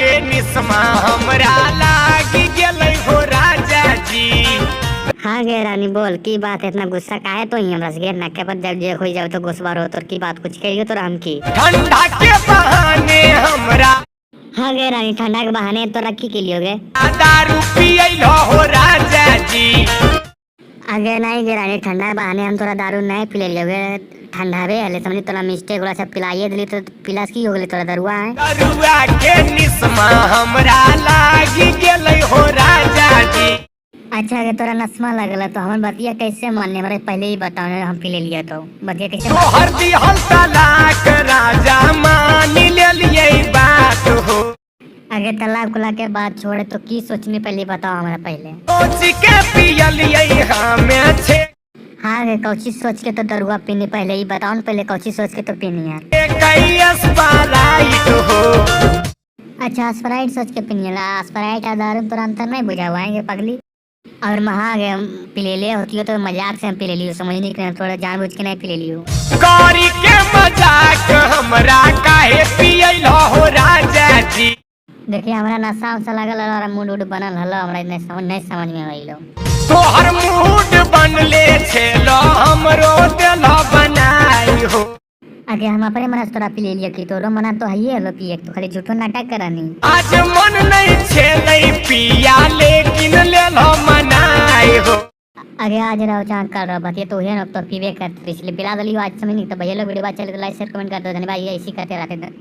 के निस्मा हमरा लागी गेलै हो राजा जी। हाँ गे रानी बोल की बात है, इतना गुस्सा काहे तो ही हमरा से गे नक्के पर जब जे खोई जाओ तो गुस्सा रो तोर की बात कुछ कहियो तो हम की ठंडा के बहाने हमरा। हाँ गे रानी ठंडा के बहाने तो रखी के लियोगे दारू पियलो हो राजा जी। आगे नहीं गे रानी ठंडा के बहाने हम तोरा दारू नहीं पिले लियोगे, ठंडा रे हले समझी तोरा मिस्टेक होला सब पिलाइए दिली तो पिलास की हो गेले तोरा दरुआ है। दरुआ के निस्मा हमरा लागी गेलै हो राजा जी। अच्छा अगर तोरा नस्मा लगल तो हम बतिया कैसे मानने हमारे पहले ही बताओ हम पी ले लिया तो बतिया कैसे तोहर दिहल तलाक राजा मान लेलिए बात हो। अगर तलाक कुला के बाद छोड़े तो की सोचने पहले बताओ हमारा पहले सोच के पियलिए हमें छे। हाँ अगर कौची सोच के तो दरुआ पीने पहले ही बताओ ना, पहले कौची सोच के तो पीनी यार। स्प्राइट हो। अच्छा स्प्राइट सोच के पीनी है, स्प्राइट और दारू में तोरा अंतर नहीं बुझा हुआ है पगली। अगर महा आगे पी ले ले होती हो तो मजाक से हम पी ले लियो, समझ नहीं कर थोड़ा जानबूझ के नहीं पी ले लियो। कारी के मजाक हमरा काहे पियलो हो राजा जी। देखिए हमरा नशा उशा लगल और मूड उड बनल हलो, हमरा नहीं समझ में आइलो। तोहर मूड बनले छेलो हमरो देलो बनाई हो। आगे हम अपने मना से तोरा पी ले लियो कि तोरो मना तो है हलो पिए तो खाली झूठो नाटक करानी। आज मन नहीं छेलै पिया लेकिन लेलो मनाई हो। आगे आज रहो चाह कर रहो बतिए तो है ना तो पीवे करते इसलिए पिला दलियो आज समझ नहीं तो भैया लोग वीडियो चले तो लाइक शेयर कमेंट कर दो, धन्यवाद। ये इसी करते रहते हैं।